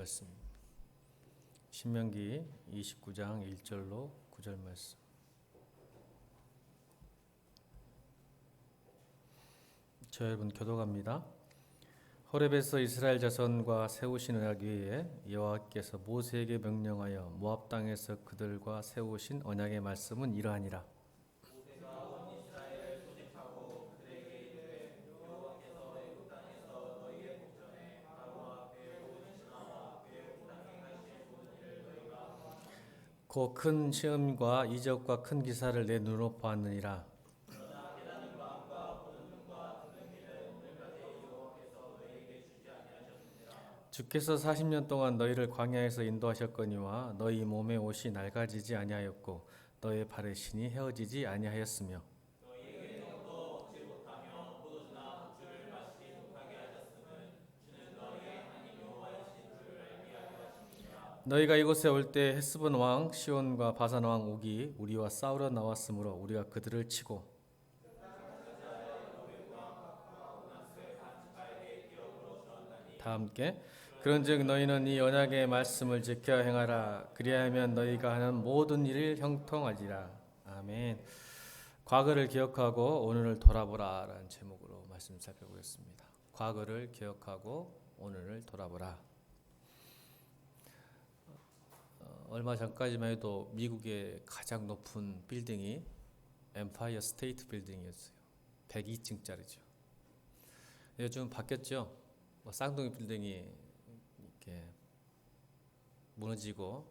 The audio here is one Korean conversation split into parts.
말씀. 신명기 29장 1절로 9절 말씀. 저 여러분 교독합니다. 호렙에서 이스라엘 자손과 세우신 언약위에 여호와께서 모세에게 명령하여 모압 땅에서 그들과 세우신 언약의 말씀은 이러하니라. 그 큰 시험과 이적과 큰 기사를 내 눈으로 보았느니라. 주께서 40년 동안 너희를 광야에서 인도하셨거니와 너희 몸의 옷이 낡아지지 아니하였고 너희 발의 신이 헤어지지 아니하였으며 너희가 이곳에 올 때 헤스본 왕 시온과 바산 왕 옥이 우리와 싸우러 나왔으므로 우리가 그들을 치고 다 함께 그런즉 너희는 이 언약의 말씀을 지켜 행하라. 그리하면 너희가 하는 모든 일을 형통하리라. 아멘. 과거를 기억하고 오늘을 돌아보라 라는 제목으로 말씀 살펴보겠습니다. 과거를 기억하고 오늘을 돌아보라. 얼마 전까지만 해도 미국의 가장 높은 빌딩이 엠파이어 스테이트 빌딩이었어요. 102층짜리죠. 요즘 바뀌었죠. 쌍둥이 빌딩이 이렇게 무너지고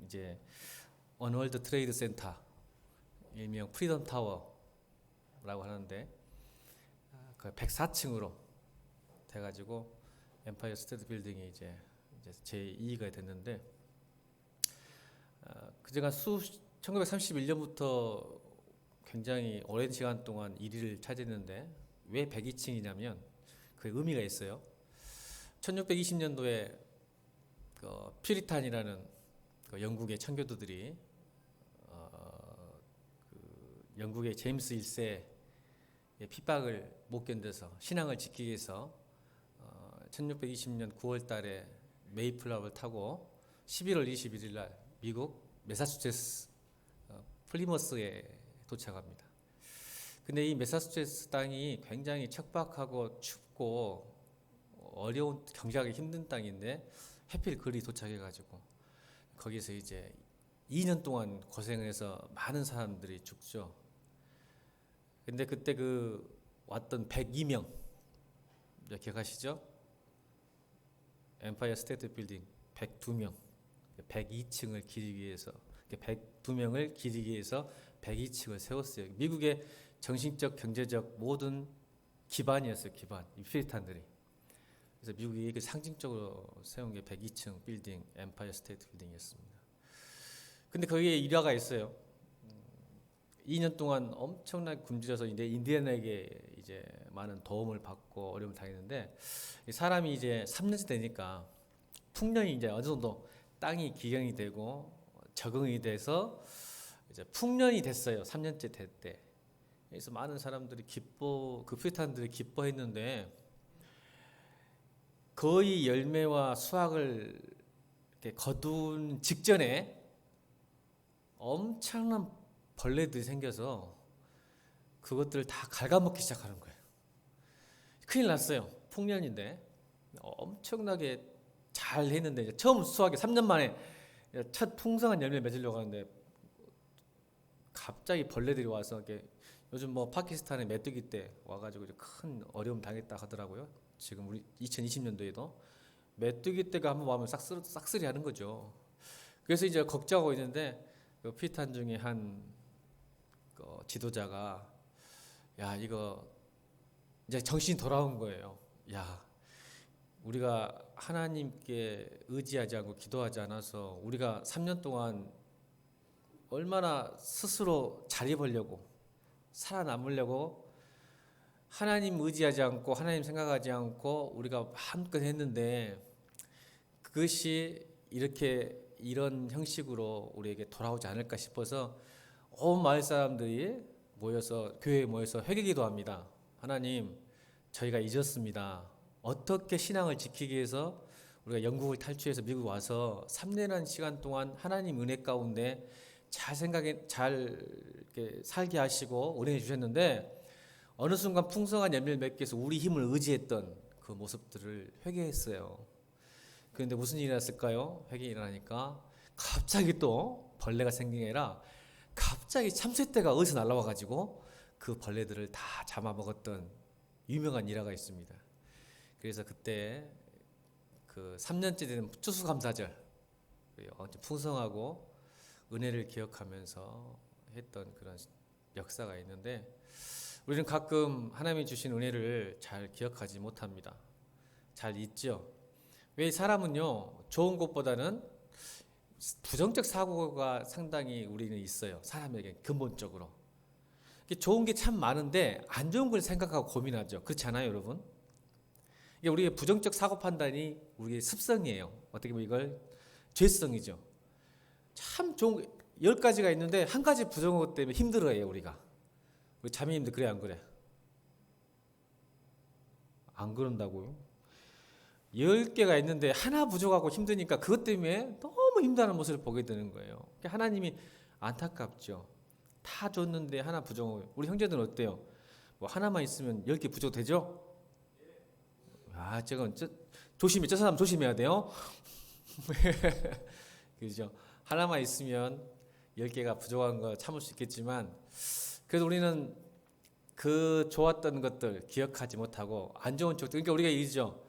이제 원월드 트레이드 센터, 일명 프리덤 타워라고 하는데 그 104층으로 돼가지고 엠파이어 스테이트 빌딩이 이제 제2가 됐는데 그제가 1931년부터 굉장히 오랜 시간 동안 1위를 차지했는데 왜 102층이냐면 그 의미가 있어요. 1620년도에 그 퓨리탄이라는 그 영국의 청교도들이 그 영국의 제임스 1세의 핍박을 못 견뎌서 신앙을 지키기 위해서 1620년 9월 달에 메이플라워를 타고 11월 21일 날 미국 매사추세츠 플리머스에 도착합니다. 근데 이 매사추세츠 땅이 굉장히 척박하고 춥고 어려운 경제하기 힘든 땅인데 해필 그리 도착해가지고 거기서 이제 2년 동안 고생해서 많은 사람들이 죽죠. 근데 그때 그 왔던 102명 기억하시죠? 엠파이어 스테이트 빌딩 102명, 102층을 기리기 위해서 102명을 기리기 위해서 102층을 세웠어요. 미국의 정신적, 경제적 모든 기반이었어요. 기반. 이 퓨리탄들이. 그래서 미국이 그 상징적으로 세운 게 102층 빌딩, 엠파이어 스테이트 빌딩이었습니다. 근데 거기에 일화가 있어요. 2년 동안 엄청나게 굶주려서 이제 인디언에게 이제 많은 도움을 받고 어려움을 당했는데 사람이 이제 3년째 되니까 풍년이 이제 어느 정도 땅이 기경이 되고 적응이 돼서 이제 풍년이 됐어요. 3년째 될 때. 그래서 많은 사람들이 그 퓨리탄들이 기뻐했는데 거의 열매와 수확을 이렇게 거둔 직전에 엄청난 벌레들이 생겨서 그것들을 다 갉아먹기 시작하는 거예요. 큰일 났어요. 풍년인데 엄청나게 잘 했는데 처음 수확에 3년 만에 첫 풍성한 열매 맺으려고 하는데 갑자기 벌레들이 와서 이렇게 요즘 파키스탄에 메뚜기 때 와가지고 이제 큰 어려움 당했다 하더라고요. 지금 우리 2020년도에도 메뚜기 때가 한번 와면 싹쓸이 하는 거죠. 그래서 이제 걱정하고 있는데 그 퓨리탄 중에 한 지도자가 야 이거 이제 정신이 돌아온 거예요. 야 우리가 하나님께 의지하지 않고 기도하지 않아서 우리가 3년 동안 얼마나 스스로 잘 입으려고 살아남으려고 하나님 의지하지 않고 하나님 생각하지 않고 우리가 마음껏 했는데 그것이 이런 형식으로 우리에게 돌아오지 않을까 싶어서 온 마을 사람들이 교회에 모여서 회개기도 합니다. 하나님, 저희가 잊었습니다. 어떻게 신앙을 지키기 위해서 우리가 영국을 탈출해서 미국 와서 3년이라는 시간 동안 하나님 은혜 가운데 잘 이렇게 살게 하시고 은혜 주셨는데 어느 순간 풍성한 열매를 맺기 위해서 우리 힘을 의지했던 그 모습들을 회개했어요. 그런데 무슨 일이 났을까요? 회개 일어나니까 갑자기 또 벌레가 생긴 게 아니라 갑자기 참새떼가 어디서 날라와 가지고 그 벌레들을 다 잡아먹었던 유명한 일화가 있습니다. 그래서 그때 그 3년째 되는 추수감사절 풍성하고 은혜를 기억하면서 했던 그런 역사가 있는데 우리는 가끔 하나님이 주신 은혜를 잘 기억하지 못합니다. 잘 잊죠. 왜 사람은요 좋은 것보다는 부정적 사고가 상당히 우리는 있어요. 사람에게 근본적으로 좋은 게 참 많은데 안 좋은 걸 생각하고 고민하죠. 그렇지 않아요, 여러분? 이게 우리의 부정적 사고 판단이 우리의 습성이에요. 어떻게 보면 이걸 죄성이죠. 참 좋은 10가지가 있는데 한 가지 부정한 것 때문에 힘들어해요, 우리가. 우리 자매님들 그래 안 그래? 안 그런다고요? 10개가 있는데 하나 부족하고 힘드니까 그것 때문에 너무 힘들어하는 모습을 보게 되는 거예요. 하나님이 안타깝죠. 다 줬는데 하나 부족하고. 우리 형제들은 어때요? 뭐 하나만 있으면 10개 부족되죠? 저건 조심해. 저 사람 조심해야 돼요. 그죠? 하나만 있으면 10개가 부족한 거 참을 수 있겠지만 그래도 우리는 그 좋았던 것들 기억하지 못하고 안 좋은 쪽들, 그러니까 우리가 이죠.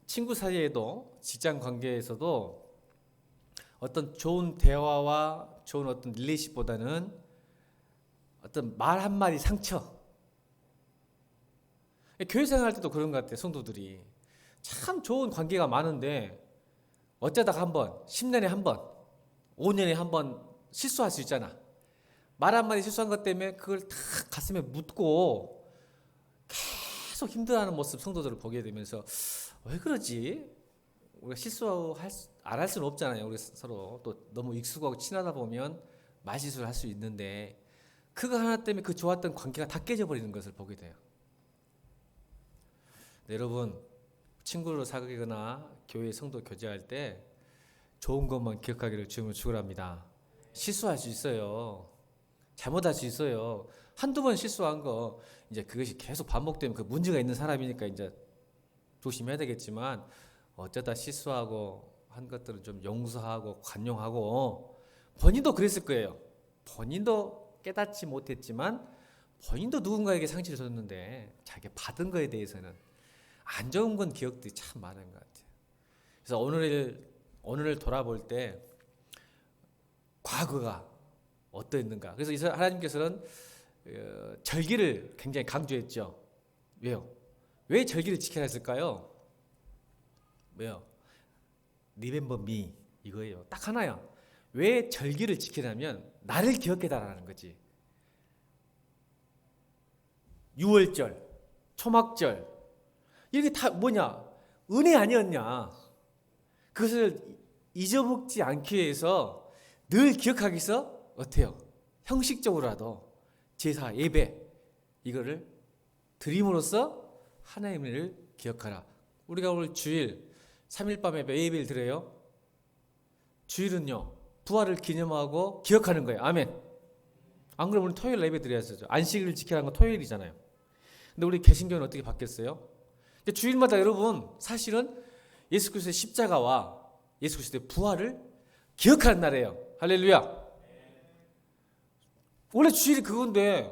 친구 사이에도 직장 관계에서도 어떤 좋은 대화와 좋은 어떤 릴레이션보다는 어떤 말 한마디 상처. 교회 생활할 때도 그런 것 같아요. 성도들이 참 좋은 관계가 많은데 어쩌다가 한번 10년에 한번 5년에 한번 실수할 수 있잖아. 말 한마디 실수한 것 때문에 그걸 다 가슴에 묻고 계속 힘들어하는 모습 성도들을 보게 되면서 왜 그러지? 우리가 안 할 수는 없잖아요. 우리 서로 또 너무 익숙하고 친하다 보면 말실수를 할 수 있는데 그거 하나 때문에 그 좋았던 관계가 다 깨져버리는 것을 보게 돼요. 네, 여러분 친구로 사귀거나 교회 성도 교제할 때 좋은 것만 기억하기를 주님을 축원합니다. 실수할 수 있어요. 잘못할 수 있어요. 한두 번 실수한 거 이제 그것이 계속 반복되면 그 문제가 있는 사람이니까 이제 조심해야 되겠지만 어쩌다 실수하고 한 것들은 좀 용서하고 관용하고 본인도 그랬을 거예요. 본인도 깨닫지 못했지만 본인도 누군가에게 상처를 줬는데 자기가 받은 거에 대해서는 안 좋은 건 기억들이 참 많은 것 같아요. 그래서 오늘을 돌아볼 때 과거가 어떠했는가. 그래서 하나님께서는 절기를 굉장히 강조했죠. 왜요? 왜 절기를 지켜야 했을까요? 왜요? Remember me 이거예요. 딱 하나야. 왜 절기를 지키냐면 나를 기억해달라는 거지. 유월절, 초막절 이게 다 뭐냐? 은혜 아니었냐? 그것을 잊어먹지 않기 위해서 늘 기억하기 위해서 어때요? 형식적으로라도 제사, 예배 이거를 드림으로써 하나님을 기억하라. 우리가 오늘 주일 3일 밤에 예배를 드려요. 주일은요 부활을 기념하고 기억하는 거예요. 아멘. 안 그러면 우리 토요일 예배 드려야죠. 안식일을 지키라는 건 토요일이잖아요. 근데 우리 개신교는 어떻게 바뀌었어요? 주일마다 여러분 사실은 예수 그리스도의 십자가와 예수 그리스도의 부활을 기억하는 날이에요. 할렐루야. 원래 주일이 그건데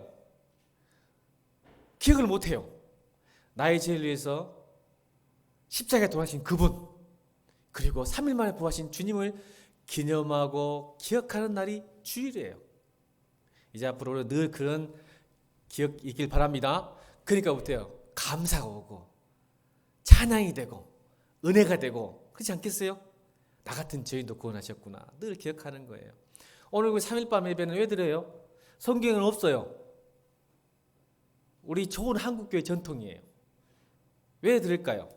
기억을 못해요. 나의 죄를 위해서 십자가에 돌아가신 그분, 그리고 3일 만에 부활하신 주님을 기념하고 기억하는 날이 주일이에요. 이제 앞으로 늘 그런 기억이 있길 바랍니다. 그러니까 어때요? 감사가 오고 찬양이 되고 은혜가 되고 그렇지 않겠어요? 나 같은 죄인도 구원하셨구나. 늘 기억하는 거예요. 오늘 그 3일 밤 예배는 왜 드려요? 성경에는 없어요. 우리 좋은 한국교회 전통이에요. 왜 드릴까요?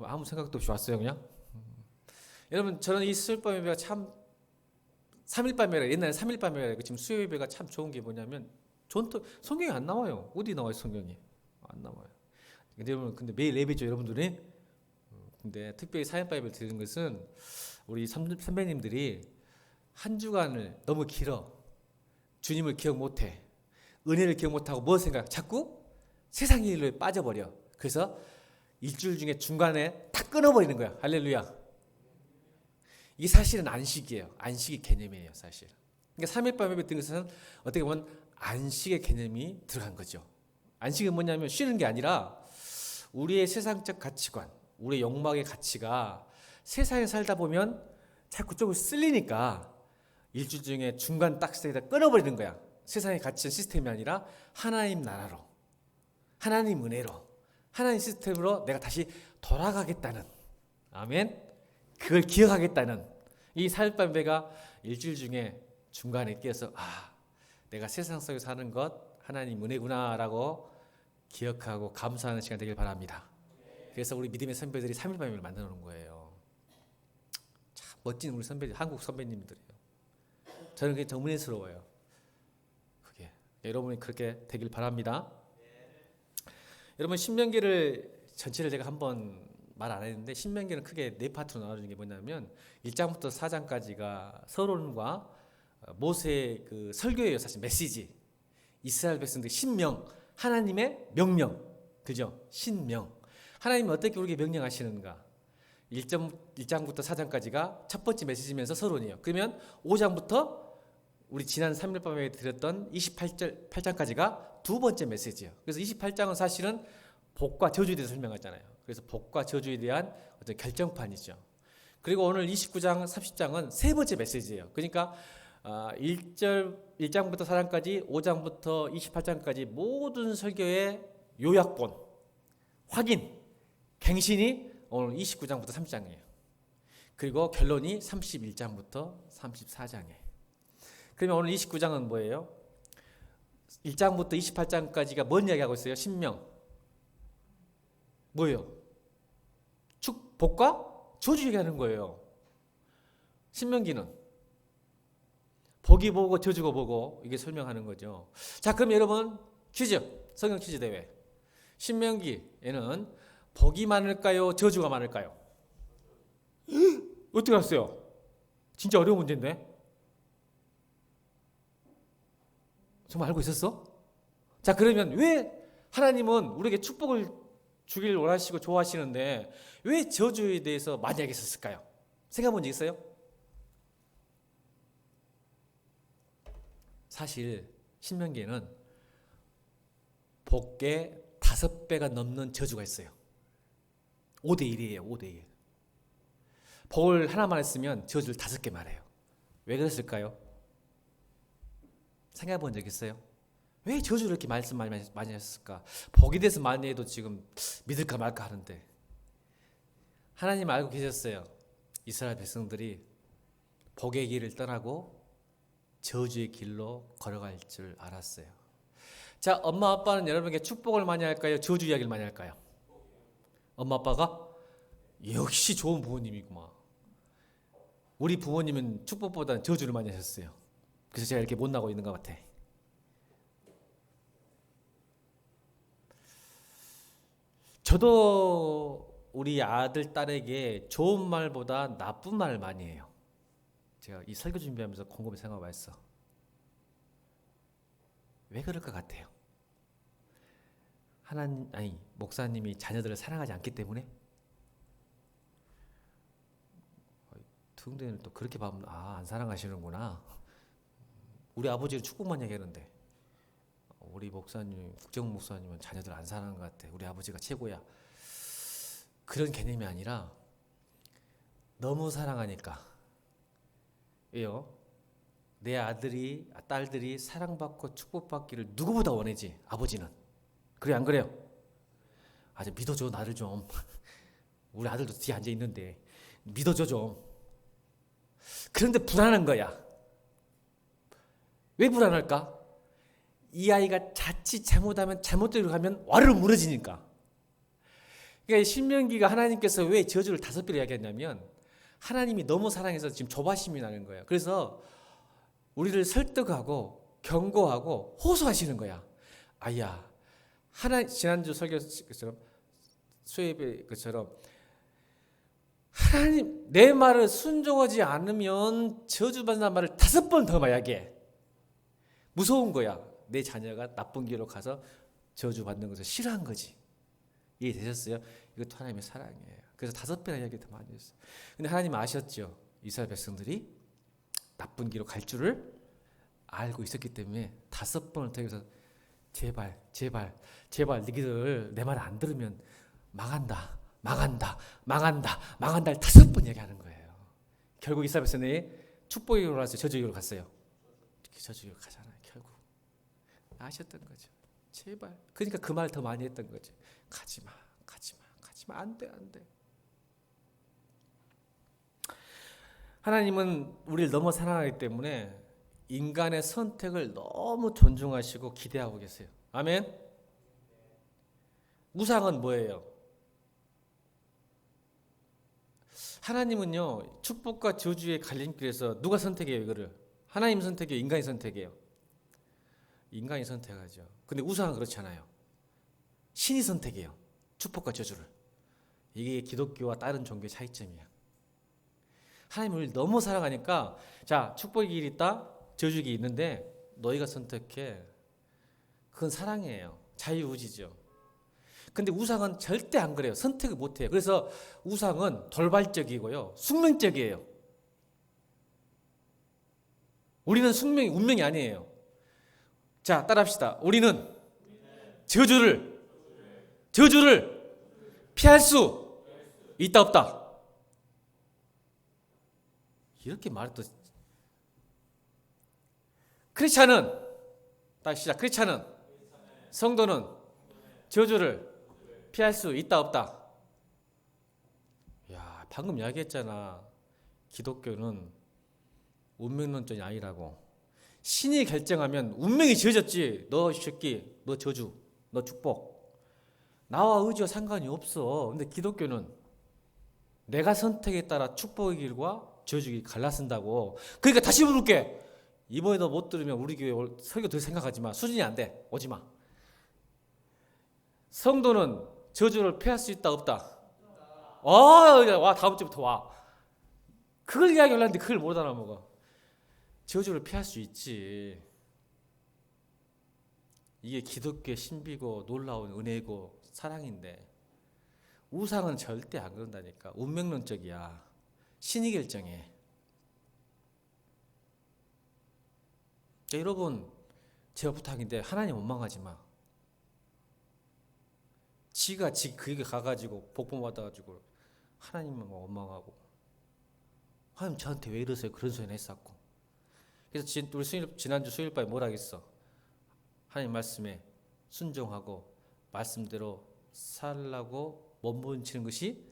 아무 생각도 없이 왔어요 그냥? 여러분 저는 이 수요일 밤 예배가 참 3일 밤 예배가 옛날에 3일 밤 예배가 지금 수요 예배가 참 좋은 게 뭐냐면 전통 성경이 안 나와요. 어디 나와요 성경이? 안 나와요. 근데 매일 예배죠, 여러분들이. 근데 특별히 사연 바이블 드리는 것은 우리 선배님들이 한 주간을 너무 길어. 주님을 기억 못해. 은혜를 기억 못하고 뭐 생각? 자꾸 세상 일로 빠져버려. 그래서 일주일 중에 중간에 다 끊어버리는 거야. 할렐루야. 이게 사실은 안식이에요. 안식의 개념이에요, 사실. 그러니까 3일 밤에 드린 것은 어떻게 보면 안식의 개념이 들어간 거죠. 안식은 뭐냐면 쉬는 게 아니라 우리의 세상적 가치관, 우리의 욕망의 가치가 세상에 살다 보면 자꾸 조금 쓸리니까 일주일 중에 중간 딱지에다 끊어버리는 거야. 세상의 가치는 시스템이 아니라 하나님 나라로, 하나님 은혜로, 하나님 시스템으로 내가 다시 돌아가겠다는, 아멘. 그걸 기억하겠다는 이 살밤배가 일주일 중에 중간에 끼어서 내가 세상 속에 사는 것 하나님 은혜구나라고 기억하고 감사하는 시간 되길 바랍니다. 그래서 우리 믿음의 선배들이 3일 밤을 만들어 놓은 거예요. 참 멋진 우리 선배들, 한국 선배님들이에요. 저는 그게 정말 은혜스러워요. 그게 여러분이 그렇게 되길 바랍니다. 여러분 신명기를 전체를 제가 한번 말 안 했는데 신명기는 크게 네 파트로 나눠주는 게 뭐냐면 1장부터 4장까지가 서론과 모세의 그 설교예요. 사실 메시지. 이스라엘 백성들 신명, 하나님의 명령, 그죠? 신명. 하나님은 어떻게 우리에게 명령하시는가? 1장부터 4장까지가 첫 번째 메시지면서 서론이에요. 그러면 5장부터 우리 지난 3일 밤에 드렸던 28장까지가 두 번째 메시지예요. 그래서 28장은 사실은 복과 저주에 대해서 설명하잖아요. 그래서 복과 저주에 대한 어떤 결정판이죠. 그리고 오늘 29장, 30장은 세 번째 메시지예요. 그러니까 1장부터 4장까지, 5장부터 28장까지 모든 설교의 요약본, 확인, 갱신이 오늘 29장부터 30장이에요. 그리고 결론이 31장부터 34장이에요. 그러면 오늘 29장은 뭐예요? 1장부터 28장까지가 뭔 이야기하고 있어요? 신명. 뭐예요? 복과 저주 얘기하는 거예요. 신명기는 복이 보고 저주가 보고 이게 설명하는 거죠. 자, 그럼 여러분 퀴즈, 성경 퀴즈 대회. 신명기에는 복이 많을까요? 저주가 많을까요? 어떻게 알았어요? 진짜 어려운 문제인데. 정말 알고 있었어? 자, 그러면 왜 하나님은 우리에게 축복을 주기를 원하시고 좋아하시는데 왜 저주에 대해서 많이 얘기했었을까요? 생각해 본 적 있어요? 사실 신명기에는 복의 5배가 넘는 저주가 있어요. 5대1이에요. 5대1. 복을 하나만 했으면 저주를 5개 말해요. 왜 그랬을까요? 생각해 본 적 있어요? 왜 저주를 이렇게 말씀 많이 하셨을까? 복에 대해서 많이 해도 지금 믿을까 말까 하는데 하나님 알고 계셨어요. 이스라엘 백성들이 복의 길을 떠나고 저주의 길로 걸어갈 줄 알았어요. 자, 엄마 아빠는 여러분에게 축복을 많이 할까요? 저주 이야기를 많이 할까요? 엄마 아빠가? 역시 좋은 부모님이구만. 우리 부모님은 축복보다는 저주를 많이 하셨어요. 그래서 제가 이렇게 못나고 있는 것 같아. 저도 우리 아들, 딸에게 좋은 말보다 나쁜 말을 많이 해요. 제가 이 설교 준비하면서 곰곰이 생각해봤어. 왜 그럴 것 같아요? 목사님이 자녀들을 사랑하지 않기 때문에? 등대는 또 그렇게 보면 안 사랑하시는구나. 우리 아버지는 축복만 얘기하는데 우리 목사님, 국정 목사님은 자녀들 안 사랑하는 것 같아. 우리 아버지가 최고야. 그런 개념이 아니라 너무 사랑하니까. 왜요? 내 아들이, 딸들이 사랑받고 축복받기를 누구보다 원하지. 아버지는. 그래 안 그래요? 좀 믿어줘, 나를 좀. 우리 아들도 뒤에 앉아 있는데 믿어줘 좀. 그런데 불안한 거야. 왜 불안할까? 이 아이가 자칫 잘못하면 잘못대로 가면 와르르 무너지니까. 그러니까 신명기가 하나님께서 왜 저주를 5배로 이야기했냐면 하나님이 너무 사랑해서 지금 조바심이 나는 거예요. 그래서 우리를 설득하고 경고하고 호소하시는 거야. 지난주 설교처럼 소예배 것처럼 하나님 내 말을 순종하지 않으면 저주받는다는 말을 5번 더 말하게. 무서운 거야. 내 자녀가 나쁜 길로 가서 저주받는 것을 싫어한 거지. 이해되셨어요? 이것도 하나님의 사랑이에요. 그래서 5배나 이야기 더 많이 했어요. 근데 하나님 아셨죠? 이스라엘 백성들이 나쁜 길로 갈 줄을 알고 있었기 때문에 5번을 통해서 제발 너희들 내 말 안 들으면 망한다 5번 얘기하는 거예요. 결국 이스라엘 백성이 축복의 길로 갔어요, 저주의 길로 갔어요? 이렇게 저주의 길로 가잖아요. 결국 아셨던 거죠. 제발. 그러니까 그 말 더 많이 했던 거죠. 가지마 안돼. 하나님은 우리를 너무 사랑하기 때문에 인간의 선택을 너무 존중하시고 기대하고 계세요. 아멘. 우상은 뭐예요? 하나님은요, 축복과 저주의 갈림길에서 누가 선택해요, 이거를? 하나님 선택이에요, 인간이 선택해요? 인간이 선택하죠. 근데 우상은 그렇잖아요. 신이 선택해요, 축복과 저주를. 이게 기독교와 다른 종교의 차이점이야. 하나님을 우리를 너무 사랑하니까, 자, 축복의 길이 있다, 저주의 길이 있는데 너희가 선택해. 그건 사랑이에요. 자유의지죠. 근데 우상은 절대 안 그래요. 선택을 못 해요. 그래서 우상은 돌발적이고요, 숙명적이에요. 우리는 운명이 아니에요. 자, 따라합시다. 우리는 저주를 피할 수 있다 없다? 이렇게 말해도. 크리스찬은, 다시 시작. 크리스찬은, 성도는 저주를 피할 수 있다 없다? 야, 방금 이야기했잖아. 기독교는 운명론전이 아니라고. 신이 결정하면 운명이 지어졌지. 너 새끼, 너 저주, 너 축복. 나와 의지와 상관이 없어. 근데 기독교는 내가 선택에 따라 축복의 길과 저주의 길 갈라쓴다고. 그러니까 다시 부를게. 이번에 너 못 들으면 우리 교회 설교 더 생각하지 마. 수준이 안 돼. 오지 마. 성도는 저주를 피할 수 있다 없다? 와, 다음 주부터 와. 그걸 이야기하려는데 그걸 못 알아먹어. 저주를 피할 수 있지. 이게 기독교의 신비고 놀라운 은혜고 사랑인데, 우상은 절대 안 그런다니까. 운명론적이야. 신이 결정해. 자, 여러분, 제가 부탁인데 하나님 원망하지 마. 지가 그에게 가가지고 복범 받아가지고 하나님만 원망하고, 하나님 저한테 왜 이러세요? 그런 소리는 했었고. 그래서 우리 지난주 수요일밤에 뭐라 했어? 하나님 말씀에 순종하고 말씀대로 살라고 몸부림치는 것이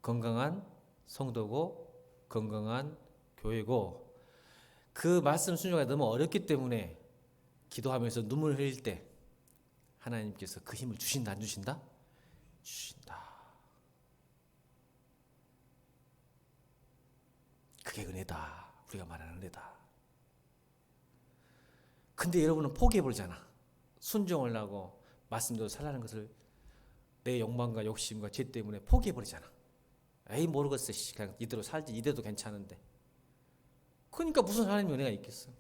건강한 성도고 건강한 교회고, 그 말씀 순종이 너무 어렵기 때문에 기도하면서 눈물 흘릴 때 하나님께서 그 힘을 주신다 안 주신다? 주신다. 그게 은혜다. 우리가 말하는 은혜다. 근데 여러분은 포기해버리잖아. 순종을 하고 말씀대로 살라는 것을 내 욕망과 욕심과 죄 때문에 포기해버리잖아. 에이 모르겠어. 그냥 이대로 살지. 이대도 괜찮은데. 그러니까 무슨 하나님의 은혜가 있겠어.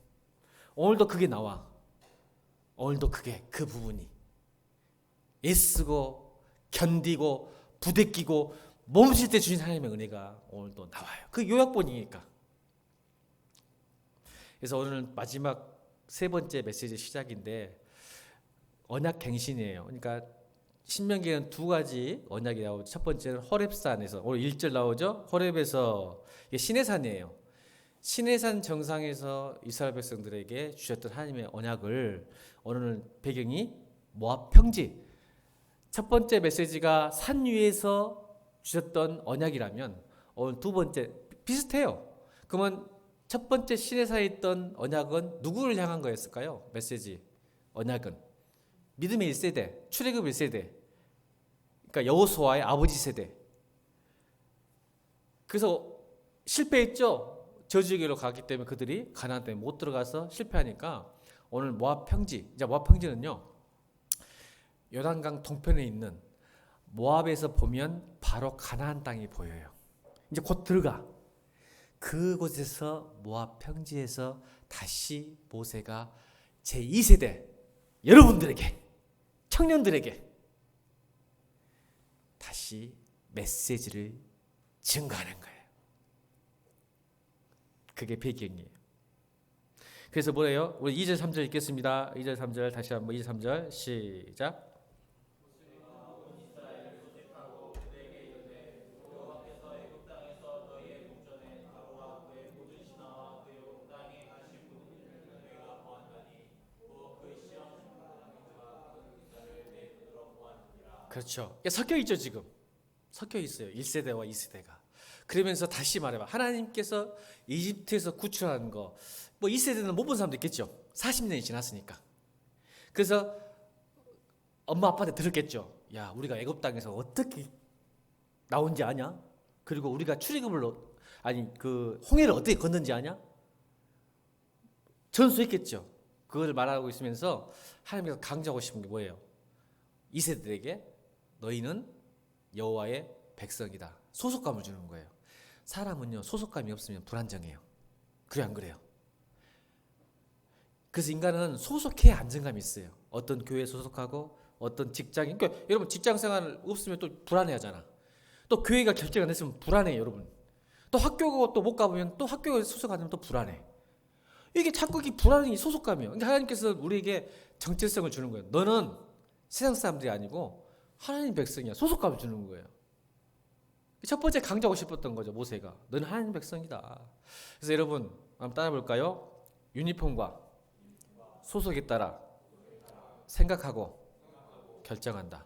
오늘도 그게 나와. 오늘도 그 부분이 애쓰고 견디고 부대끼고 몸쉴 때 주신 하나님의 은혜가 오늘도 나와요. 그 요약본이니까. 그래서 오늘 마지막 3번째 메시지 시작인데 언약갱신이에요. 그러니까 신명기에는 2가지 언약이 나오죠. 첫 번째는 호렙산에서, 오늘 1절 나오죠. 호렙에서, 이게 시내산이에요. 시내산 정상에서 이스라엘 백성들에게 주셨던 하나님의 언약을, 오늘 배경이 모압 평지. 첫 번째 메시지가 산 위에서 주셨던 언약이라면 오늘 2번째 비슷해요. 그러면 첫 번째 시내산에 있던 언약은 누구를 향한 거였을까요? 메시지 언약은 믿음의 1세대, 출애굽 1세대, 그러니까 여호수아의 아버지 세대. 그래서 실패했죠. 저주의 길로 갔기 때문에 그들이 가나안 땅에 못 들어가서 실패하니까 오늘 모압 평지. 이제 모압 평지는요, 요단강 동편에 있는 모압에서 보면 바로 가나안 땅이 보여요. 이제 곧 들어가. 그곳에서 모압 평지에서 다시 모세가 제2세대 여러분들에게, 청년들에게 다시 메시지를 증거하는 거예요. 그게 배경이에요. 그래서 뭐래요? 우리 2절 3절 읽겠습니다. 2절 3절 다시 한번 2절 3절 시작. 그렇죠. 섞여 있죠, 지금. 섞여 있어요. 1세대와 2세대가. 그러면서 다시 말해봐. 하나님께서 이집트에서 구출하는 거, 뭐 2세대는 못 본 사람도 있겠죠. 40년이 지났으니까. 그래서 엄마 아빠한테 들었겠죠. 야, 우리가 애굽 땅에서 어떻게 나온지 아냐? 그리고 우리가 출애굽을 그 홍해를 어떻게 건넌지 아냐? 전수했겠죠. 그걸 말하고 있으면서 하나님께서 강조하고 싶은 게 뭐예요? 2세대에게 너희는 여호와의 백성이다. 소속감을 주는 거예요. 사람은요, 소속감이 없으면 불안정해요. 그래 안 그래요? 그래서 인간은 소속해야 안정감이 있어요. 어떤 교회에 소속하고 어떤 직장인, 그러니까 여러분 직장 생활 없으면 또 불안해하잖아. 또 교회가 결정 안 됐으면 불안해요, 여러분. 또 학교 또 못 가보면 또 학교에 소속 안 되면 또 불안해. 이게 자꾸 이 불안이 소속감이에요. 그러니까 하나님께서 우리에게 정체성을 주는 거예요. 너는 세상 사람들이 아니고 하나님 백성이야. 소속감을 주는 거예요. 첫 번째 강조하고 싶었던 거죠, 모세가. 너는 하나님 백성이다. 그래서 여러분 한번 따라 볼까요? 유니폼과 소속에 따라 생각하고 결정한다.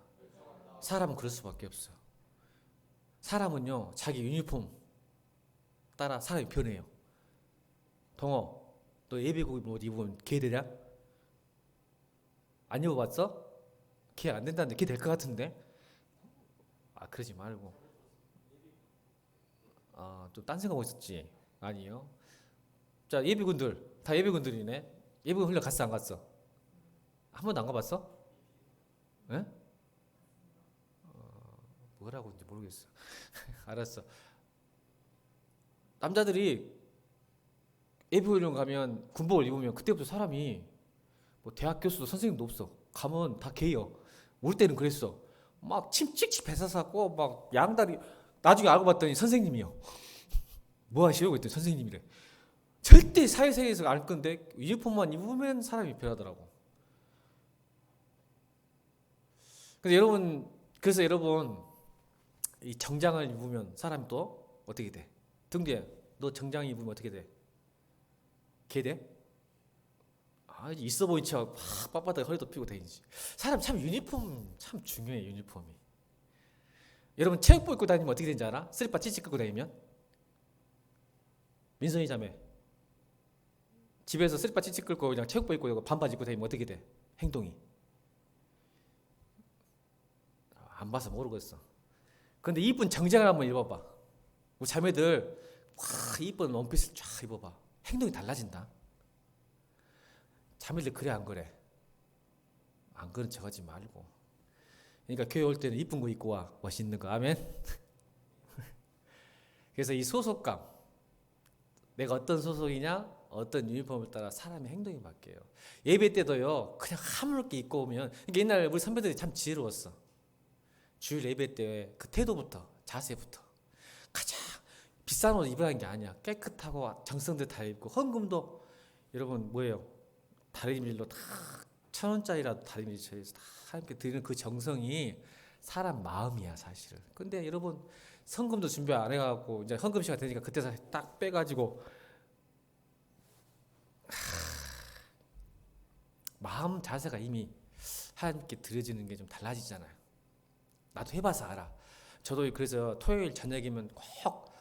사람은 그럴 수밖에 없어. 사람은요, 자기 유니폼 따라 사람이 변해요. 동호, 너 예비국 옷 입으면 개 되냐? 안 입어봤어? 개 안 된다는데 개 될 것 같은데? 아, 그러지 말고. 아, 또 딴 생각하고 있었지? 아니요. 자, 예비군들 다 예비군들이네. 예비군 훈련 갔어 안 갔어? 한 번도 안 가봤어? 예? 뭐라고 인지 모르겠어. 알았어. 남자들이 예비훈련 가면 군복을 입으면 그때부터 사람이 뭐 대학 교수도 선생님도 없어. 가면 다 개요. 올 때는 그랬어. 막 침 찍찍 뱉어서고 막 양다리. 나중에 알고 봤더니 선생님이요. 뭐 하시려고 했더니 선생님이래. 절대 사회생활에서 안 건데 유니폼만 입으면 사람이 변하더라고. 그래서 여러분 이 정장을 입으면 사람이 또 어떻게 돼? 등뒤에 너 정장 입으면 어떻게 돼? 개 돼? 아, 있어 보인 척 막 빳빳하게 허리도 펴고 다니지. 사람 참 유니폼 참 중요해. 유니폼이. 여러분 체육복 입고 다니면 어떻게 되는지 알아? 슬리퍼 찌찌 끌고 다니면? 민선이 자매 집에서 슬리퍼 찌찌 끌고 그냥 체육복 입고 반바지 입고 다니면 어떻게 돼? 행동이. 안 봐서 모르겠어. 근데 이쁜 정장을 한번 입어봐. 우리 자매들 이쁜 원피스를 쫙 입어봐. 행동이 달라진다. 자매들 그래 안 그래? 안 그런 척 하지 말고. 그러니까 교회 올 때는 이쁜 거 입고 와. 멋있는 거. 아멘. 그래서 이 소속감, 내가 어떤 소속이냐, 어떤 유니폼을 따라 사람의 행동이 바뀌어요. 예배 때도요, 그냥 하물게 입고 오면, 그러니까 옛날 우리 선배들이 참 지혜로웠어. 주일 예배 때 그 태도부터, 자세부터 가장 비싼 옷 입으라는 게 아니야. 깨끗하고 정성들 다 입고, 헌금도 여러분 뭐예요? 다리밀로 다 1,000원짜리라도 다리밀 쳐서 다 함께 드리는 그 정성이 사람 마음이야 사실은. 근데 여러분 헌금도 준비 안 해갖고 이제 헌금 시간 되니까 그때 딱 빼가지고 마음 자세가 이미 하나님께 드려지는 게 좀 달라지잖아요. 나도 해봐서 알아. 저도 그래서 토요일 저녁이면 꼭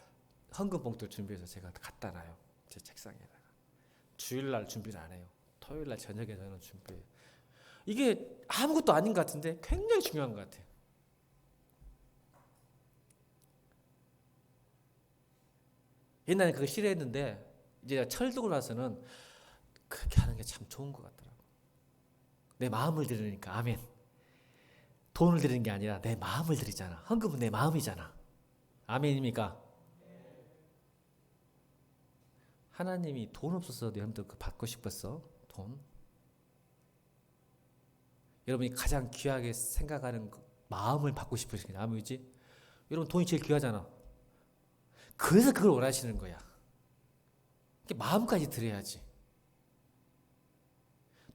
헌금 봉투를 준비해서 제가 갖다 놔요. 제 책상에다가. 주일날 준비를 안 해요. 토요일날 저녁에 저는 준비해요. 이게 아무것도 아닌 것 같은데 굉장히 중요한 것 같아요. 옛날에 그거 싫어했는데 이제 철들고 나서는 그렇게 하는 게 참 좋은 것 같더라고. 내 마음을 들으니까. 아멘. 돈을 드리는 게 아니라 내 마음을 드리잖아. 헌금은 내 마음이잖아. 아멘입니까? 하나님이 돈 없어서 여러분들 받고 싶었어? 돈? 여러분이 가장 귀하게 생각하는 마음을 받고 싶으신 게 아무지? 여러분 돈이 제일 귀하잖아. 그래서 그걸 원하시는 거야. 마음까지 드려야지.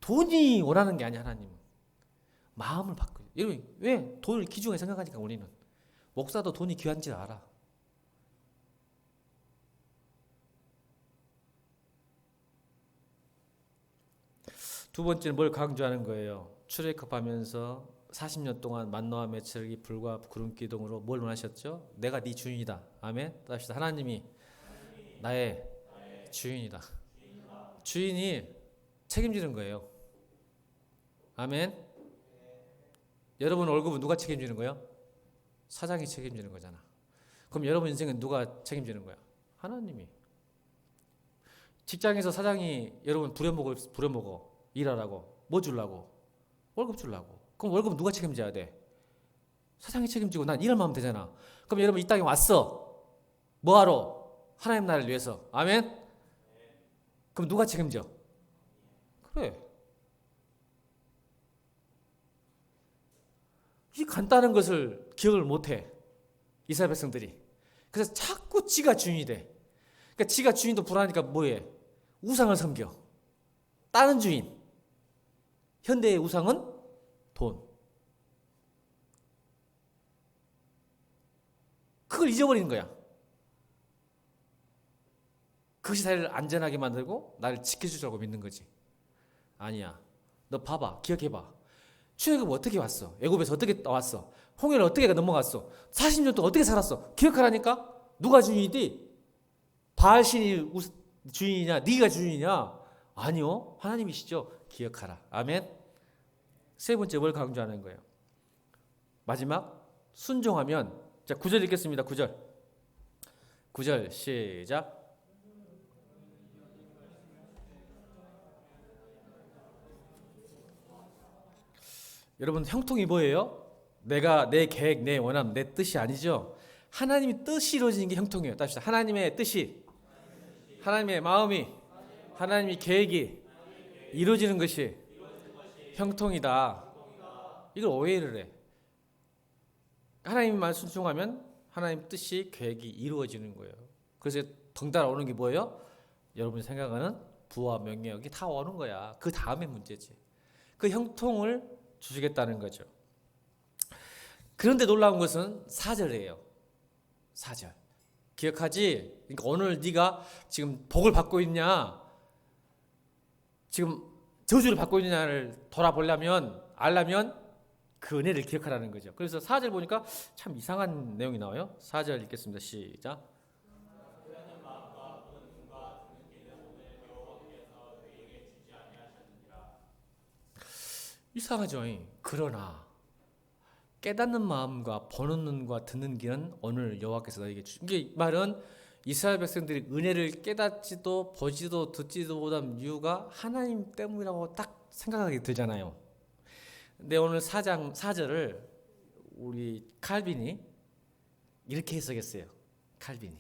돈이 원하는 게 아니야. 하나님은 마음을 받고. 여러분 왜 돈을 귀중하게 생각하니까 우리는. 목사도 돈이 귀한지 알아. 두 번째는 뭘 강조하는 거예요? 출애굽하면서 40년 동안 만나와 메추르기 불과 구름 기둥으로 뭘 원하셨죠? 내가 네 주인이다. 아멘. 따라합시다. 하나님이 나의 주인이다. 주인이 책임지는 거예요. 아멘. 여러분 월급은 누가 책임지는 거예요? 사장이 책임지는 거잖아. 그럼 여러분 인생은 누가 책임지는 거야? 하나님이. 직장에서 사장이 여러분 부려먹어. 일하라고. 뭐 주려고? 월급 주려고. 그럼 월급은 누가 책임져야 돼? 사장이 책임지고 난 일만 하면 되잖아. 그럼 여러분 이 땅에 왔어. 뭐하러? 하나님 나라를 위해서. 아멘? 그럼 누가 책임져? 그래. 이 간단한 것을 기억을 못해. 이스라엘 백성들이. 그래서 자꾸 지가 주인이 돼. 그러니까 지가 주인도 불안하니까 뭐해? 우상을 섬겨. 다른 주인. 현대의 우상은 돈. 그걸 잊어버리는 거야. 그것이 나를 안전하게 만들고 나를 지켜주자고 믿는 거지. 아니야. 너 봐봐. 기억해봐. 출애굽 어떻게 왔어? 애굽에서 어떻게 나왔어? 홍해를 어떻게 넘어갔어? 40년 동안 어떻게 살았어? 기억하라니까? 누가 주인이지? 바알신이 주인이냐? 네가 주인이냐? 아니요. 하나님이시죠. 기억하라. 아멘. 세 번째 뭘 강조하는 거예요? 마지막 순종하면. 자, 9절 읽겠습니다. 9절. 9절 시작. 여러분 형통이 뭐예요? 내가 내 계획, 내 원함, 내 뜻이 아니죠. 하나님의 뜻이 이루어지는 게 형통이에요. 따라합시다. 하나님의 뜻이, 하나님의 마음이, 하나님의 계획이 이루어지는 것이 형통이다. 이걸 오해를 해. 하나님만 순종하면 하나님 뜻이 계획이 이루어지는 거예요. 그래서 덩달아 오는 게 뭐예요? 여러분이 생각하는 부와 명예욕이 다 오는 거야. 그 다음에 문제지. 그 형통을 주시겠다는 거죠. 그런데 놀라운 것은 4절이에요. 4절. 기억하지? 그러니까 오늘 네가 지금 복을 받고 있냐, 지금 저주를 받고 있느냐를 돌아보려면, 알려면 그 은혜를 기억하라는 거죠. 그래서 4절 보니까 참 이상한 내용이 나와요. 4절 읽겠습니다. 시작. 이상하죠. 그러나 깨닫는 마음과 보는 눈과 듣는 귀는 오늘 여호와께서 너에게 주신. 이게 말은 이스라엘 백성들이 은혜를 깨닫지도 보지도 듣지도 못한 이유가 하나님 때문이라고 딱 생각하게 들잖아요. 근데 오늘 4장 4절을 우리 칼빈이 이렇게 해석했어요. 칼빈이.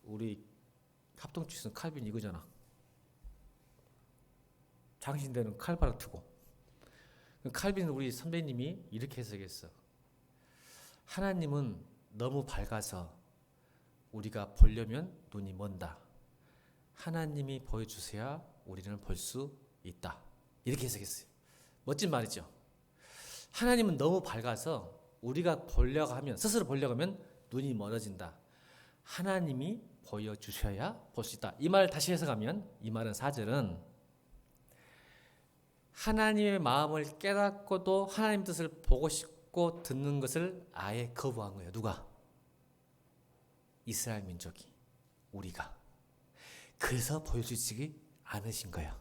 우리 합동 출신 칼빈 이거잖아. 장신대는 칼바람 트고. 칼빈 우리 선배님이 이렇게 해석했어. 하나님은 너무 밝아서 우리가 보려면 눈이 먼다. 하나님이 보여주셔야 우리는 볼 수 있다. 이렇게 해석했어요. 멋진 말이죠. 하나님은 너무 밝아서 우리가 보려고 하면, 스스로 보려고 하면 눈이 멀어진다. 하나님이 보여주셔야 볼 수 있다. 이 말을 다시 해석하면, 이 말은 4절은 하나님의 마음을 깨닫고도 하나님 뜻을 보고 싶고 듣는 것을 아예 거부한 거예요. 누가? 이스라엘 민족이, 우리가. 그래서 보여주시지 않으신 거예요.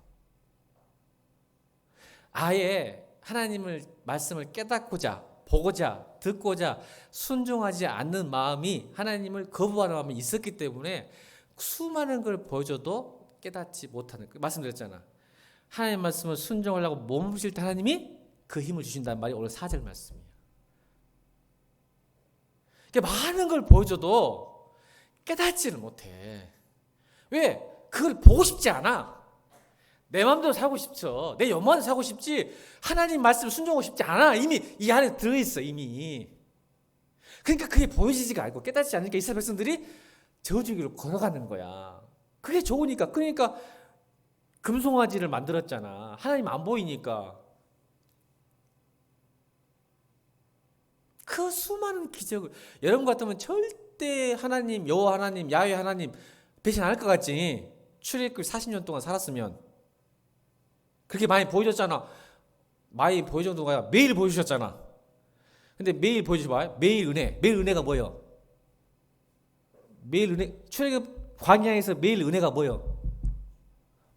아예 하나님을 말씀을 깨닫고자, 보고자, 듣고자 순종하지 않는 마음이, 하나님을 거부하는 마음이 있었기 때문에 수많은 걸 보여줘도 깨닫지 못하는, 말씀드렸잖아. 하나님 말씀을 순종하려고 몸부실 때 하나님이 그 힘을 주신다는 말이 오늘 4절 말씀이에요. 그러니까 많은 걸 보여줘도 깨닫지를 못해. 왜? 그걸 보고 싶지 않아. 내 마음대로 살고 싶죠. 내 욕망대로 살고 싶지 하나님 말씀을 순종하고 싶지 않아. 이미 이 안에 들어있어 이미. 그러니까 그게 보여지지가 않고 깨닫지 않으니까 이스라엘 백성들이 저주기로 걸어가는 거야. 그게 좋으니까. 그러니까 금송아지를 만들었잖아. 하나님 안 보이니까. 그 수많은 기적을 여러분 같으면 절대 하나님, 여호와 하나님, 야훼 하나님 배신 안 할 것 같지? 출애굽 40년 동안 살았으면 그렇게 많이 보여줬잖아. 많이 보여준 동안 매일 보여주셨잖아. 근데 매일 보여주봐. 매일 은혜. 매일 은혜가 뭐예요? 매일 은혜. 출애굽 광야에서 매일 은혜가 뭐예요?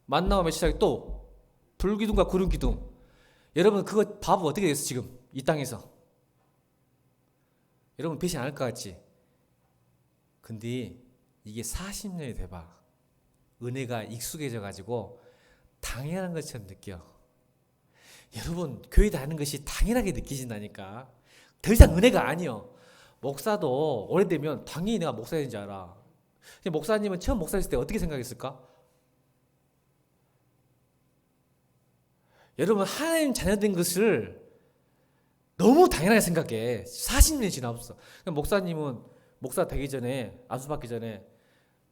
만나와 메시지하기 또 불기둥과 구름기둥. 여러분 그거 바보 어떻게 됐어 지금 이 땅에서? 여러분 배신 안 할 것 같지? 근데 이게 40년이 돼봐. 은혜가 익숙해져 가지고 당연한 것처럼 느껴. 여러분 교회 다니는 것이 당연하게 느끼신다니까. 더 이상 은혜가 아니요. 목사도 오래되면 당연히 내가 목사인 줄 알아. 근데 목사님은 처음 목사했을 때 어떻게 생각했을까? 여러분 하나님 자녀된 것을 너무 당연하게 생각해. 40년이 지나었어. 목사님은 목사 되기 전에 안수받기 전에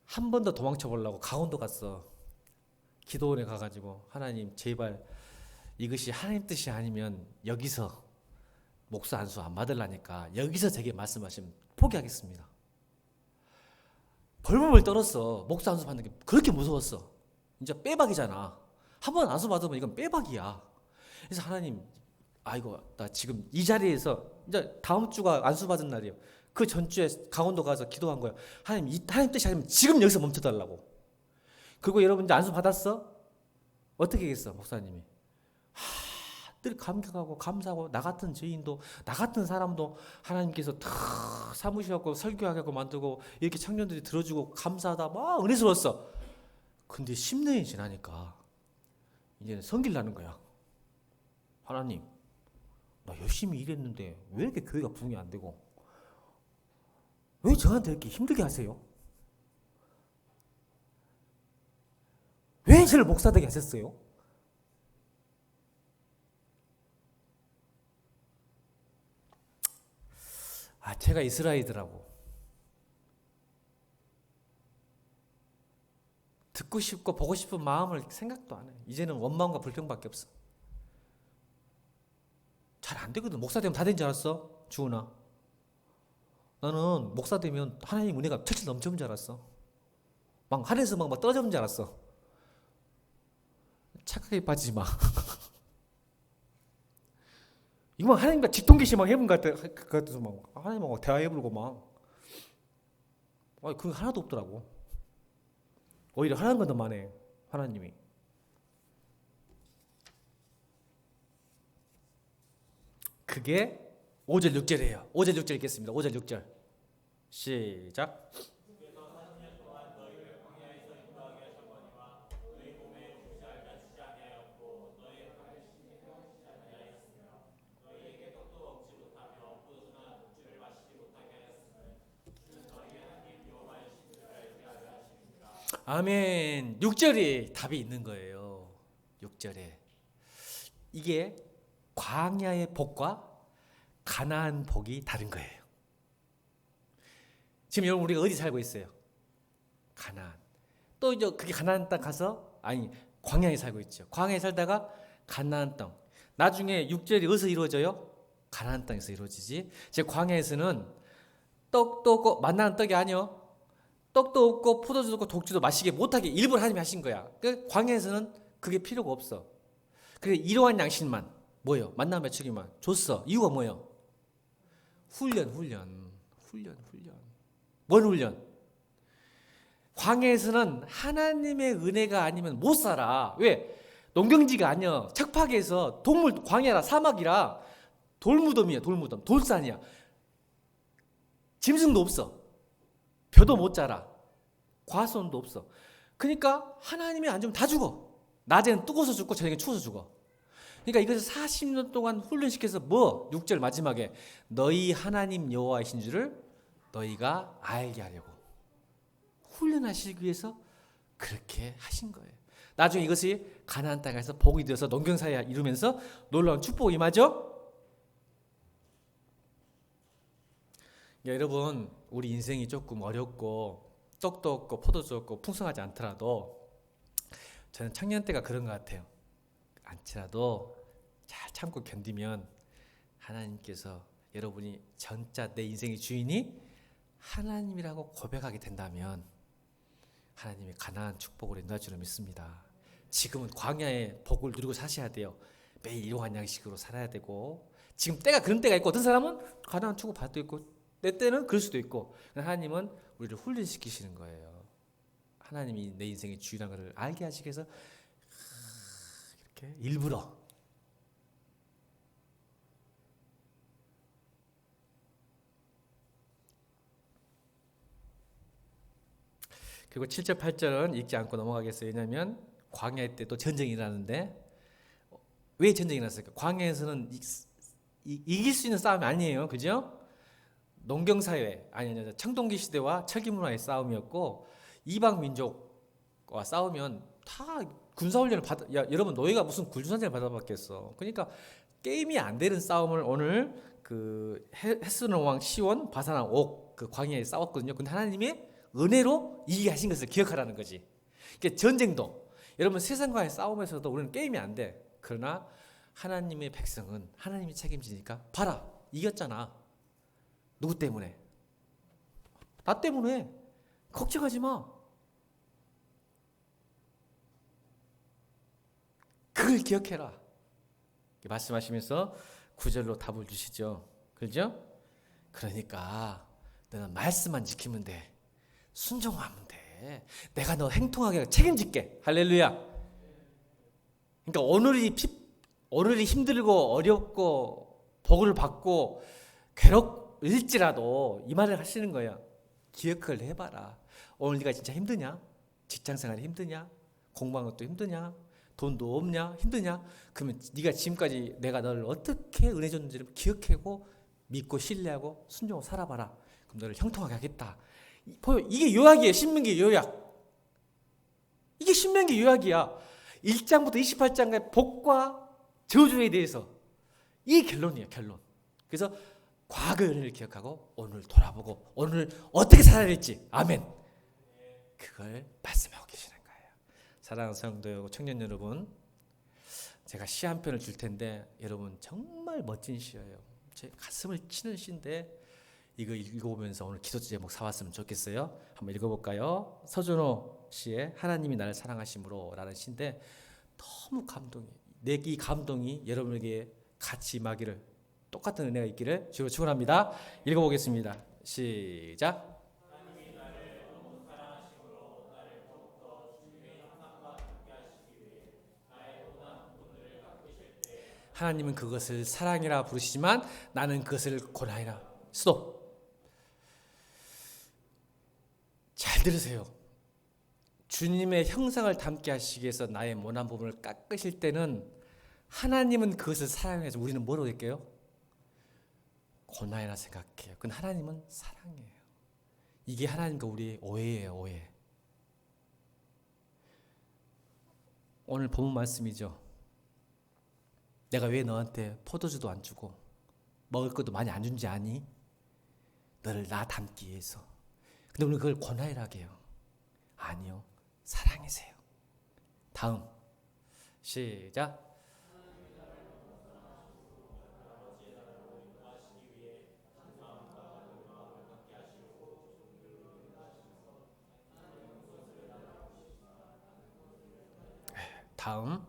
한 번 더 도망쳐 보려고 강원도 갔어. 기도원에 가가지고 하나님 제발 이것이 하나님 뜻이 아니면 여기서 목사 안수 안 받으려니까 여기서 제게 말씀하시면 포기하겠습니다. 벌벌 떨었어. 목사 안수 받는 게 그렇게 무서웠어. 이제 빼박이잖아. 한 번 안수 받으면 이건 빼박이야. 그래서 하나님 아이고 나 지금 이 자리에서 이제 다음 주가 안수 받은 날이에요. 그 전주에 강원도 가서 기도한 거예요. 하나님 하나님 뜻이 아니면 지금 여기서 멈춰달라고. 그리고 여러분 이제 안수 받았어? 어떻게 했어 목사님이? 늘 감격하고 감사하고 나 같은 죄인도 나 같은 사람도 하나님께서 다 삼으셔갖고 설교하게 만들고 이렇게 청년들이 들어주고 감사하다 막 은혜스러웠어. 근데 10년이 지나니까 이제는 성길 나는 거야. 하나님 나 열심히 일했는데 왜 이렇게 교회가 부흥이 안 되고 왜 저한테 이렇게 힘들게 하세요? 왜 저를 목사 되게 하셨어요? 제가 이스라엘이더라고. 듣고 싶고 보고 싶은 마음을 생각도 안 해. 이제는 원망과 불평밖에 없어. 잘 안 되거든. 목사 되면 다 된 줄 알았어? 주은아. 나는 목사 되면 하나님 은혜가 철철 넘쳐오는 줄 알았어. 막 하늘에서 막 떨어지는 줄 알았어. 착하게 빠지지 마. 이거 막 하나님과 직통계시 막 해본 것 같아서 막 하나님하고 대화해보고 막. 그게 하나도 없더라고. 오히려 하나님 건 더 많네. 하나님이. 그게 5절 6절이에요. 5절 6절 읽겠습니다. 5절 6절 시작. 아멘. 6절에 답이 있는 거예요. 6절에. 이게 광야의 복과 가나안 복이 다른 거예요. 지금 여러분 우리가 어디 살고 있어요? 가나안. 또 이제 그게 가나안 땅 가서 광야에 살고 있죠. 광야에 살다가 가나안 땅. 나중에 6절이 어디서 이루어져요? 가나안 땅에서 이루어지지. 제 광야에서는 떡도 없고 만나는 떡이 아니요. 떡도 없고 포도주도 없고 독주도 마시게 못하게 일부러 하나님이 하신 거야. 그 광야에서는 그게 필요가 없어. 그래 이러한 양식만 뭐예요? 만나 매추기만 줬어. 이유가 뭐예요? 훈련. 뭔 훈련? 광야에서는 하나님의 은혜가 아니면 못 살아. 왜? 농경지가 아니야. 척박해서 동물 광야라 사막이라 돌무덤이야. 돌무덤. 돌산이야. 짐승도 없어. 벼도 못 자라. 과수원도 없어. 그러니까 하나님이 안 주면 다 죽어. 낮에는 뜨거워서 죽고 저녁에 추워서 죽어. 그러니까 이것을 40년 동안 훈련시켜서 뭐 6절 마지막에 너희 하나님 여호와이신 줄을 너희가 알게 하려고 훈련하시기 위해서 그렇게 하신 거예요. 나중에 이것이 가나안 땅에서 복이 되어서 농경사회 이루면서 놀라운 축복이 임하죠. 여러분, 우리 인생이 조금 어렵고 떡도 없고 포도주 없고 풍성하지 않더라도 저는 청년 때가 그런 것 같아요. 않더라도 잘 참고 견디면 하나님께서 여러분이 진짜 내 인생의 주인이 하나님이라고 고백하게 된다면 하나님이 가나안 축복을 인도할 줄을 믿습니다. 지금은 광야의 복을 누리고 사셔야 돼요. 매일 일용할 양식으로 살아야 되고, 지금 때가 그런 때가 있고, 어떤 사람은 가나안 축복 받도 있고, 내 때는 그럴 수도 있고, 하나님은 우리를 훈련시키시는 거예요. 하나님이 내 인생의 주인이라는 것을 알게 하시기 위해서 이렇게 일부러 그리고 7절 8절은 읽지 않고 넘어가겠어요. 왜냐하면 광야 때도 전쟁이 일어나는데 왜 전쟁이 일어났을까? 광야에서는 이길 수 있는 싸움이 아니에요. 그죠? 농경사회, 아니 청동기 시대와 철기문화의 싸움이었고, 이방 민족과 싸우면 다 군사훈련을 여러분 너희가 무슨 군사훈련을 받아봤겠어. 그러니까 게임이 안 되는 싸움을 오늘 그 헤스론 왕 시온 바사랑 옥 그 광야에 싸웠거든요. 근데 하나님이 은혜로 이기게 하신 것을 기억하라는 거지. 그러니까 전쟁도 여러분 세상과의 싸움에서도 우리는 게임이 안 돼. 그러나 하나님의 백성은 하나님이 책임지니까 봐라 이겼잖아. 누구 때문에? 나 때문에. 걱정하지 마. 그걸 기억해라. 말씀하시면서 9절로 답을 주시죠. 그렇죠? 그러니까 너는 말씀만 지키면 돼. 순종하면 돼. 내가 너 행통하게 책임질게. 할렐루야. 그러니까 오늘이 힘들고 어렵고 복을 받고 괴롭일지라도 이 말을 하시는 거야. 기억을 해봐라. 오늘 네가 진짜 힘드냐? 직장생활이 힘드냐? 공부하는 것도 힘드냐? 돈도 없냐? 힘드냐? 그러면 네가 지금까지 내가 너를 어떻게 은혜 줬는지를 기억하고 믿고 신뢰하고 순종하고 살아봐라. 그럼 너를 형통하게 하겠다. 이게 요약이에요. 신명기 요약. 이게 신명기 요약이야. 1장부터 28장의 복과 저주에 대해서 이 결론이에요. 결론. 그래서 과거의 은혜를 기억하고 오늘 돌아보고 오늘 어떻게 살아야 될지, 아멘, 그걸 말씀하고 계시는 거예요. 사랑하는 성도 청년 여러분, 제가 시 한 편을 줄 텐데 여러분 정말 멋진 시예요. 제 가슴을 치는 시인데 이거 읽어보면서 오늘 기도 제목 사왔으면 좋겠어요. 한번 읽어볼까요? 서준호 씨의 하나님이 나를 사랑하심으로 라는 시인데 너무 감동이에요. 이 감동이 여러분에게 같이 임하기를, 똑같은 은혜가 있기를 주로 축원합니다. 읽어보겠습니다. 시작. 하나님은 그것을 사랑이라 부르시지만 나는 그것을 고난이라. 스톱. 잘 들으세요. 주님의 형상을 닮게 하시기 위해서 나의 모난 부분을 깎으실 때는 하나님은 그것을 사랑해서 우리는 뭐라고 할게요? 고난이라 생각해요. 근데 하나님은 사랑이에요. 이게 하나님과 우리의 오해예요. 오해. 오늘 본문 말씀이죠. 내가 왜 너한테 포도주도 안 주고 먹을 것도 많이 안 준지 아니? 너를 나 닮기 위해서. 근데 우리는 그걸 고난이라고 해요. 아니요. 사랑이세요. 다음. 시작. 다음.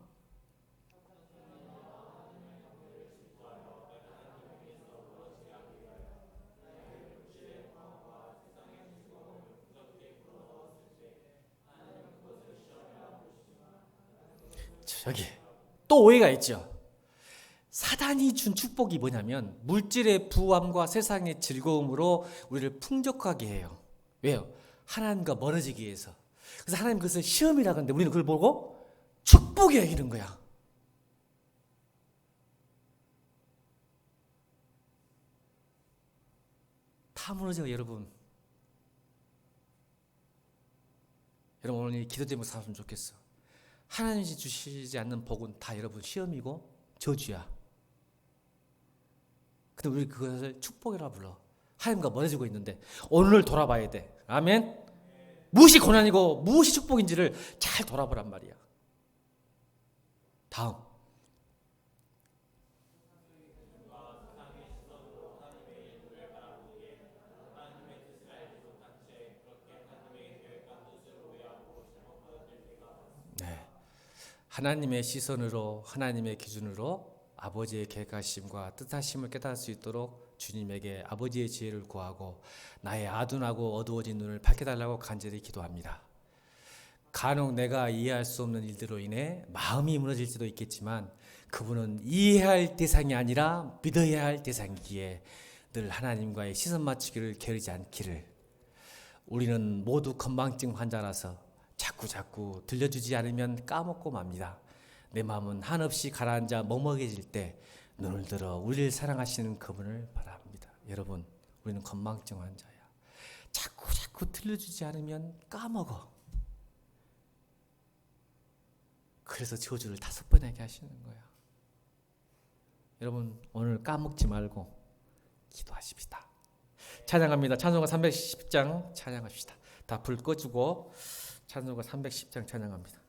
저기 또 오해가 있죠. 사단이 준 축복이 뭐냐면 물질의 부함과 세상의 즐거움으로 우리를 풍족하게 해요. 왜요? 하나님과 멀어지기 위해서. 그래서 하나님 그것을 시험이라고 하는데 우리는 그걸 보고 축복이 여기는 거야. 다 무너져요, 여러분. 여러분 오늘 이 기도 제목 삼으면 좋겠어. 하나님이 주시지 않는 복은 다 여러분 시험이고 저주야. 근데 우리 그것을 축복이라 불러. 하나님과 멀어지고 있는데 오늘 돌아봐야 돼. 아멘. 무엇이 고난이고 무엇이 축복인지를 잘 돌아보란 말이야. 다음. 네. 하나님의 시선으로 하나님의 기준으로 아버지의 계획하심과 뜻하심을 깨달을 수 있도록 주님에게 아버지의 지혜를 구하고 나의 아둔하고 어두워진 눈을 밝혀달라고 간절히 기도합니다. 간혹 내가 이해할 수 없는 일들로 인해 마음이 무너질 수도 있겠지만 그분은 이해할 대상이 아니라 믿어야 할 대상이기에 늘 하나님과의 시선 맞추기를 게으르지 않기를. 우리는 모두 건망증 환자라서 자꾸 들려주지 않으면 까먹고 맙니다. 내 마음은 한없이 가라앉아 먹먹해질 때 눈을 들어 우리를 사랑하시는 그분을 바랍니다. 여러분, 우리는 건망증 환자야. 자꾸 들려주지 않으면 까먹어. 그래서 저주를 5번에게 하시는 거야. 여러분 오늘 까먹지 말고 기도하십시다. 찬양합니다. 찬송가 310장 찬양합시다. 다 불 꺼주고 찬송가 310장 찬양합니다.